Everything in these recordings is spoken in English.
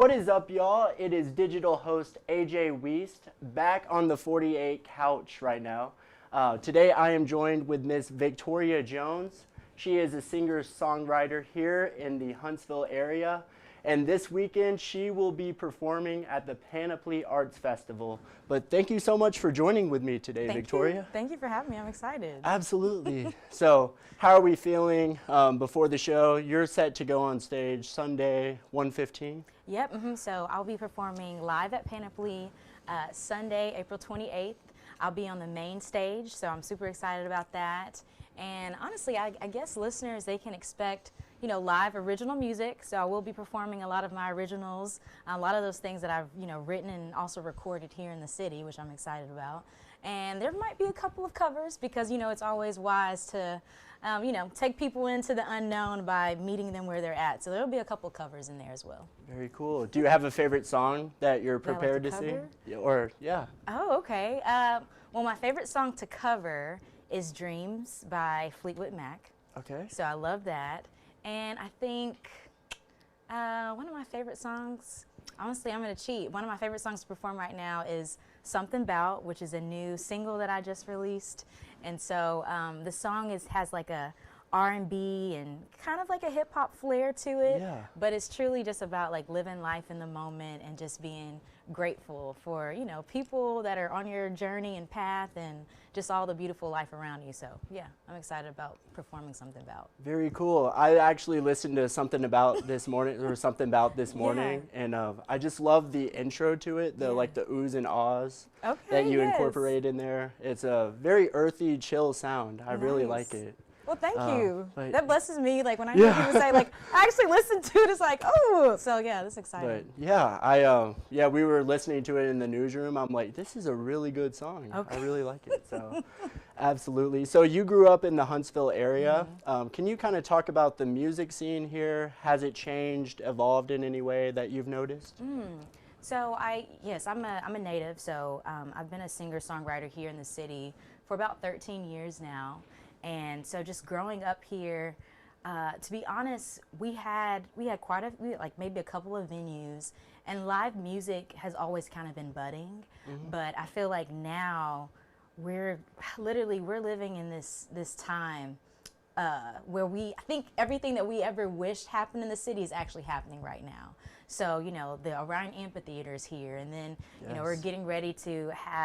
What is up, y'all? It is digital host AJ Weist back on the 48 couch right now. Today I am joined with Miss Victoria Jones. She is a singer-songwriter here in the Huntsville area. And this weekend she will be performing at the Panoply Arts Festival. But thank you so much for joining with me today, Victoria. Thank you for having me. I'm excited. Absolutely. So how are we feeling before the show? You're set to go on stage Sunday, 1:15. Yep. So I'll be performing live at Panoply Sunday, April 28th. I'll be on the main stage, so I'm super excited about that. And honestly, I guess listeners, they can expect, live original music. So I will be performing a lot of my originals, a lot of those things that I've, written and also recorded here in the city, which I'm excited about. And there might be a couple of covers because, it's always wise to, take people into the unknown by meeting them where they're at. So there'll be a couple covers in there as well. Very cool. Do you have a favorite song that you're prepared to sing? Yeah. Oh, okay. Well, my favorite song to cover is Dreams by Fleetwood Mac. Okay. So I love that. And I think one of my favorite songs, honestly, I'm going to cheat. One of my favorite songs to perform right now is Something 'Bout, which is a new single that I just released. And so the song has like a R&B and kind of like a hip hop flair to it. Yeah. But it's truly just about like living life in the moment and just being grateful for, people that are on your journey and path and just all the beautiful life around you. So yeah, I'm excited about performing Something 'Bout. Very cool. I actually listened to Something About this morning, or Something About this morning, and I just love the intro to it, like the oohs and ahs that you incorporate in there. It's a very earthy, chill sound. I really like it. Well, thank you. That blesses me. Like when I hear people say, like, I actually listened to it. It's like, oh, so yeah, that's exciting. But yeah, we were listening to it in the newsroom. I'm like, this is a really good song. Okay. I really like it. So, absolutely. So you grew up in the Huntsville area. Can you kind of talk about the music scene here? Has it changed, evolved in any way that you've noticed? So I'm a native. So I've been a singer-songwriter here in the city for about 13 years now. And so just growing up here, to be honest, we had maybe a couple of venues, and live music has always kind of been budding. But I feel like now we're living in this time where I think everything that we ever wished happened in the city is actually happening right now. So, the Orion Amphitheater is here, and then, we're getting ready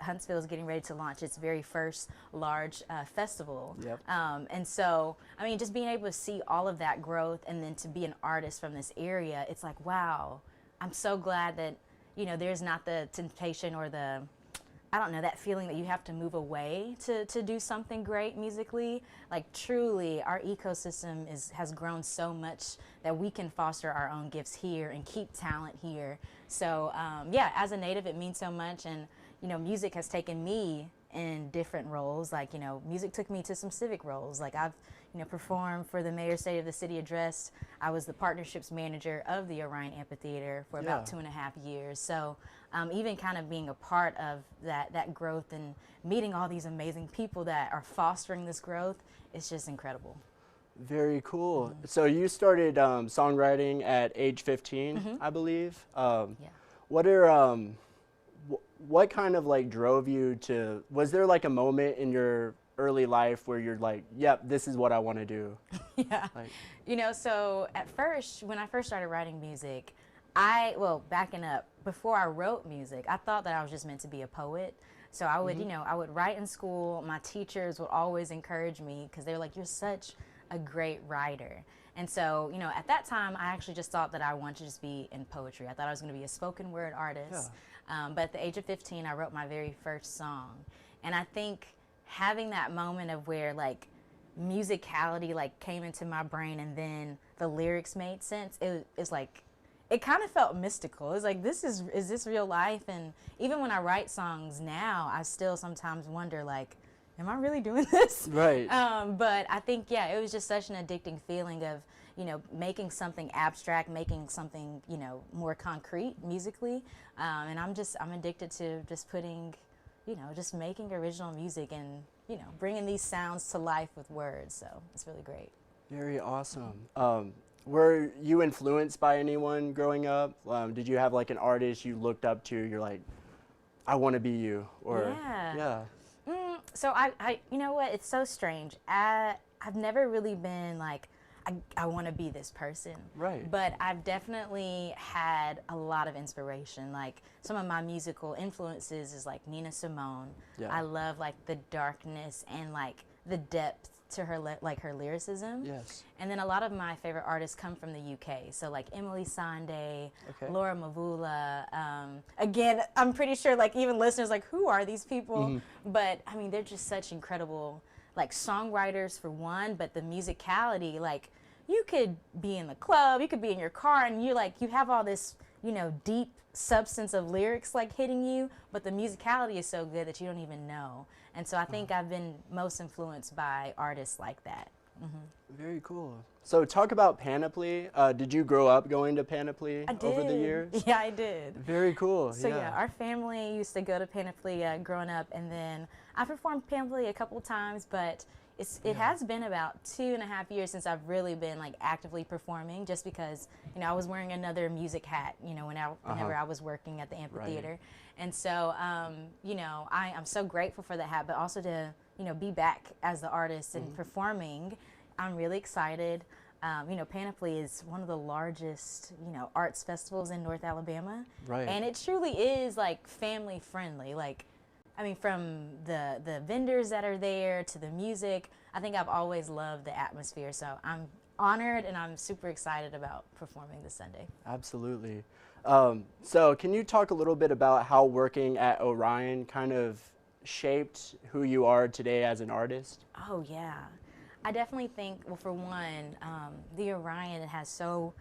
Huntsville is getting ready to launch its very first large festival. Yep. And so, just being able to see all of that growth and then to be an artist from this area, it's like, wow, I'm so glad that, there's not the temptation or that feeling that you have to move away to do something great musically. Like truly, our ecosystem has grown so much that we can foster our own gifts here and keep talent here. So as a native, it means so much. And, music has taken me in different roles. Like, music took me to some civic roles. Like I've, performed for the Mayor's State of the City Address. I was the partnerships manager of the Orion Amphitheater for about 2.5 years. So even kind of being a part of that growth and meeting all these amazing people that are fostering this growth, it's just incredible. Very cool. So you started songwriting at age 15, I believe. What kind of like drove you to, was there like a moment in your early life where you're like, yep, this is what I want to do? Yeah. So at first, when I first started writing music, backing up, before I wrote music, I thought that I was just meant to be a poet. So I would, I would write in school. My teachers would always encourage me because they were like, you're such a great writer. And so, at that time, I actually just thought that I wanted to just be in poetry. I thought I was going to be a spoken word artist. But at the age of 15, I wrote my very first song. And I think having that moment of where like musicality like came into my brain and then the lyrics made sense, it's like, it kind of felt mystical. It's like, is this real life? And even when I write songs now, I still sometimes wonder like, am I really doing this? Right. But I think, it was just such an addicting feeling of, making something abstract, making something, more concrete musically. And I'm addicted to just putting, just making original music and, bringing these sounds to life with words. So it's really great. Very awesome. Were you influenced by anyone growing up? Did you have like an artist you looked up to? You're like, I want to be you, or Yeah. So you know what? It's so strange. I've never really been like, I want to be this person. Right. But I've definitely had a lot of inspiration. Like some of my musical influences is like Nina Simone. Yeah. I love like the darkness and like the depth to her like her lyricism. Yes. And then a lot of my favorite artists come from the UK. So like Emily Sandé, Okay. Laura Mvula. Again, I'm pretty sure like even listeners like, who are these people? But I mean, they're just such incredible like songwriters for one, but the musicality, like you could be in the club, you could be in your car, and you like you have all this, you know, deep substance of lyrics like hitting you, but the musicality is so good that you don't even know. And so I think I've been most influenced by artists like that. Very cool. So talk about Panoply. Did you grow up going to Panoply over the years? Yeah, I did. Very cool. So yeah, our family used to go to Panoply growing up, and then I performed Panoply a couple times, but it has been about 2.5 years since I've really been like actively performing, just because, you know, I was wearing another music hat, you know, whenever I was working at the amphitheater. Right. And so, you know, I'm so grateful for that hat, but also to, you know, be back as the artist and performing. I'm really excited. You know, Panoply is one of the largest, you know, arts festivals in North Alabama. Right. And it truly is like family friendly. Like, I mean, from the vendors that are there to the music, I think I've always loved the atmosphere. So I'm honored and I'm super excited about performing this Sunday. Absolutely. So can you talk a little bit about how working at Orion kind of shaped who you are today as an artist? Oh, yeah. I definitely think, well, for one, the Orion has so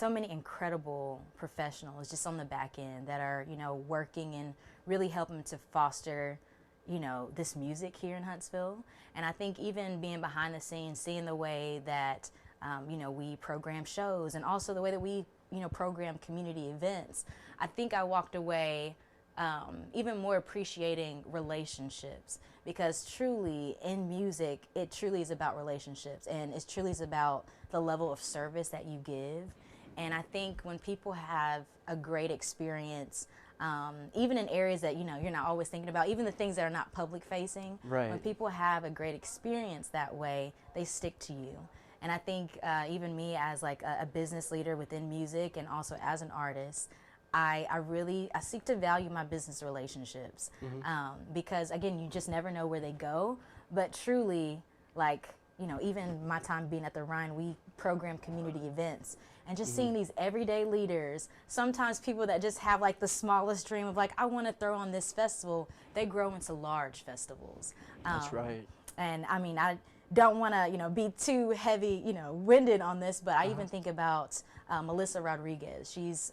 many incredible professionals just on the back end that are, you know, working and really helping to foster, you know, this music here in Huntsville. And I think even being behind the scenes, seeing the way that, you know, we program shows and also the way that we, you know, program community events, I think I walked away even more appreciating relationships, because truly in music, it truly is about relationships, and it truly is about the level of service that you give. And I think when people have a great experience, even in areas that, you know, you're not always thinking about, even the things that are not public facing, Right. when people have a great experience that way, they stick to you. And I think even me as like a business leader within music and also as an artist, I seek to value my business relationships, because again, you just never know where they go. But truly, like, you know, even my time being at the Ryan, we program community events, and just seeing these everyday leaders, sometimes people that just have like the smallest dream of like, I want to throw on this festival, they grow into large festivals. That's right. And I mean, I don't want to, you know, be too heavy, you know, winded on this, but I even think about Melissa Rodriguez. She's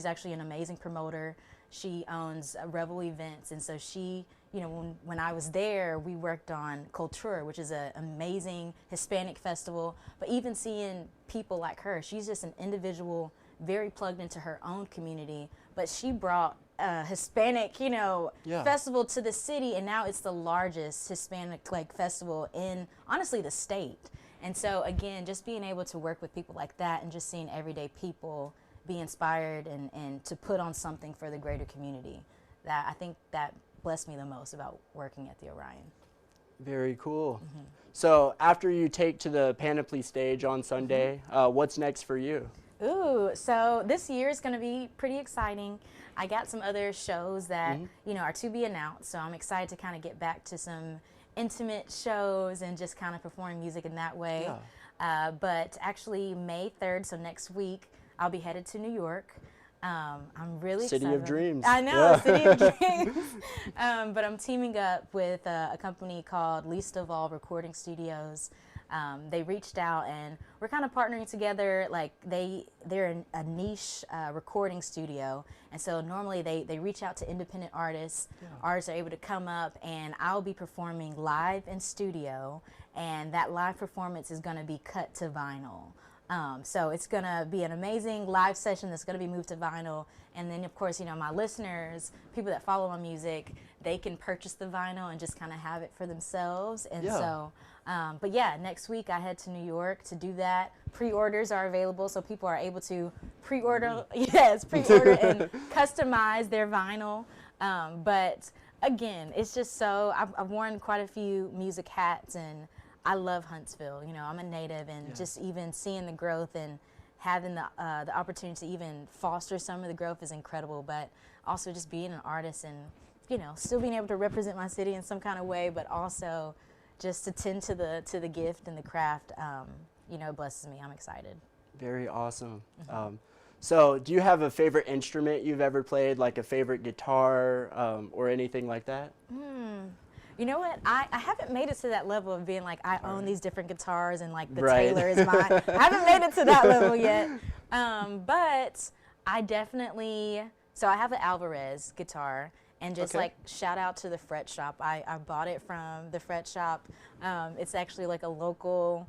actually an amazing promoter. She owns Revel Events, and so she, you know, when I was there, we worked on Culture, which is an amazing Hispanic festival. But even seeing people like her, she's just an individual, very plugged into her own community, but she brought a Hispanic, you know, festival to the city, and now it's the largest Hispanic like festival in, honestly, the state. And so again, just being able to work with people like that and just seeing everyday people be inspired and to put on something for the greater community, that I think that blessed me the most about working at the Orion. Very cool. So after you take to the Panoply stage on Sunday, what's next for you? Ooh, so this year is going to be pretty exciting. I got some other shows that, you know, are to be announced, so I'm excited to kind of get back to some intimate shows and just kind of perform music in that way. But actually May 3rd, so next week, I'll be headed to New York. I'm really excited. City of Dreams. I know, City of Dreams. But I'm teaming up with a company called Least of All Recording Studios. They reached out and we're kind of partnering together. Like they're a niche recording studio, and so normally they reach out to independent artists. Artists are able to come up, and I'll be performing live in studio, and that live performance is going to be cut to vinyl. So it's going to be an amazing live session that's going to be moved to vinyl. And then, of course, you know, my listeners, people that follow my music, they can purchase the vinyl and just kind of have it for themselves. And so But yeah, next week I head to New York to do that. Pre-orders are available, so people are able to pre-order, pre-order and customize their vinyl. But again, it's just so, I've worn quite a few music hats, and I love Huntsville. You know, I'm a native, and just even seeing the growth and having the opportunity to even foster some of the growth is incredible. But also just being an artist and, you know, still being able to represent my city in some kind of way, but also just to tend to the gift and the craft, you know, blesses me. I'm excited. Very awesome. So do you have a favorite instrument you've ever played, like a favorite guitar or anything like that? You know what? I haven't made it to that level of being like, I own these different guitars and like the Taylor is mine. I haven't made it to that level yet. But I definitely, so I have an Alvarez guitar. And just like shout out to the Fret Shop. I bought it from the Fret Shop. It's actually like a local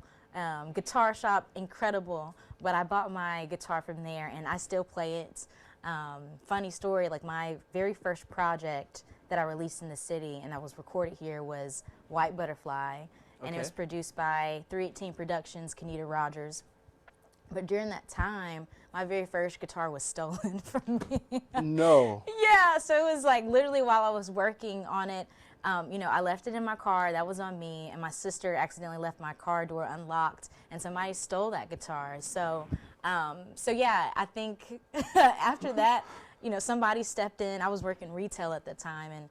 guitar shop, incredible. But I bought my guitar from there and I still play it. Funny story, like my very first project that I released in the city and that was recorded here was White Butterfly. And it was produced by 318 Productions, Kenita Rogers. But during that time, my very first guitar was stolen from me. No. Yeah, so it was like literally while I was working on it, you know, I left it in my car, that was on me, and my sister accidentally left my car door unlocked, and somebody stole that guitar. So, so yeah, I think after that, you know, somebody stepped in. I was working retail at the time, and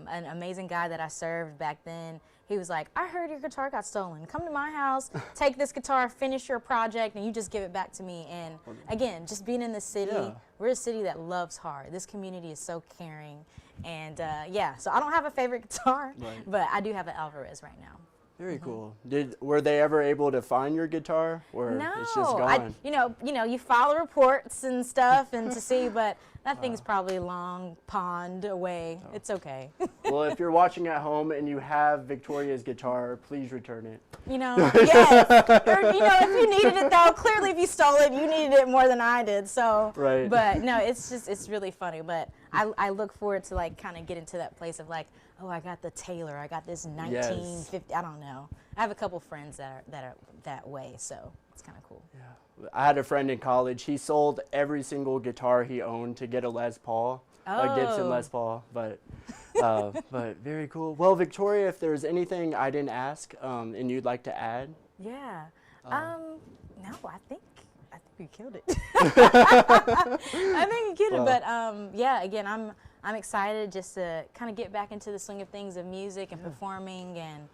an amazing guy that I served back then, he was like, I heard your guitar got stolen. Come to my house, take this guitar, finish your project, and you just give it back to me. And again, just being in the city, we're a city that loves hard. This community is so caring. And yeah, so I don't have a favorite guitar, but I do have an Alvarez right now. Very cool. Were they ever able to find your guitar, or No, it's just gone? you know, you follow reports and stuff and to see, but that thing's probably long pond away. It's okay. Well, if you're watching at home and you have Victoria's guitar, please return it. You know, yes. Or, you know, if you needed it though, clearly if you stole it, you needed it more than I did. So, but no, it's really funny. But I look forward to like kind of get into that place of like, oh, I got the Taylor, I got this 1950. I don't know. I have a couple friends that are that way, so it's kind of cool. Yeah, I had a friend in college. He sold every single guitar he owned to get a Les Paul, a Gibson Les Paul. But very cool. Well, Victoria, if there's anything I didn't ask and you'd like to add. Yeah. No, I think you killed it. I think you killed it. But yeah, again, I'm excited just to kind of get back into the swing of things of music and performing, and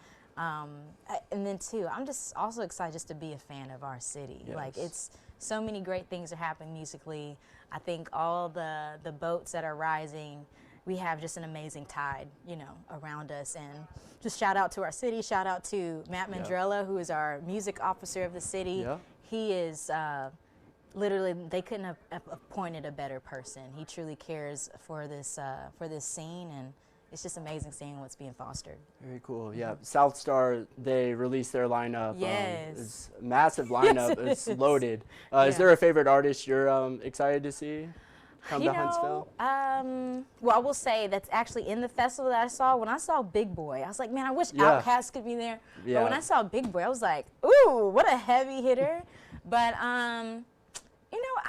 then too, I'm just also excited just to be a fan of our city. Like it's so many great things are happening musically. I think all the boats that are rising, we have just an amazing tide, you know, around us. And just shout out to our city, shout out to Matt Mandrella, who is our music officer of the city. He is literally, they couldn't have appointed a better person. He truly cares for this scene, and it's just amazing seeing what's being fostered. Very cool. Yeah, South Star, they released their lineup. Yes. It's a massive lineup. It's loaded. Is there a favorite artist you're excited to see come to Huntsville? Well, I will say that's actually in the festival that I saw. When I saw Big Boy, I was like, man, I wish Outkast could be there. But when I saw Big Boy, I was like, ooh, what a heavy hitter. But you know,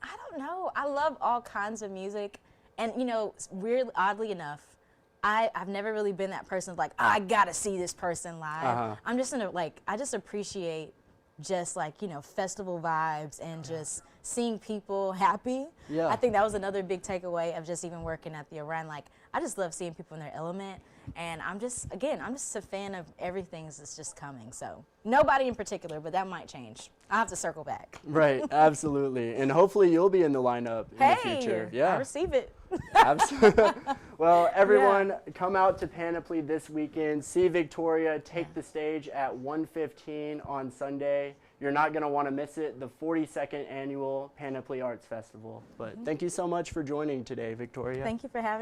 I don't know. I love all kinds of music, and you know, oddly enough, I've never really been that person like, oh, I gotta see this person live. I'm just I just appreciate just like, you know, festival vibes and just seeing people happy. I think that was another big takeaway of just even working at the Orion. Like, I just love seeing people in their element. And I'm just a fan of everything that's just coming. So nobody in particular, but that might change. I'll have to circle back. Right, absolutely. And hopefully you'll be in the lineup in the future. I receive it. Absolutely. Well, everyone, come out to Panoply this weekend. See Victoria take the stage at 1:15 on Sunday. You're not going to want to miss it, the 42nd annual Panoply Arts Festival. But thank you so much for joining today, Victoria. Thank you for having me.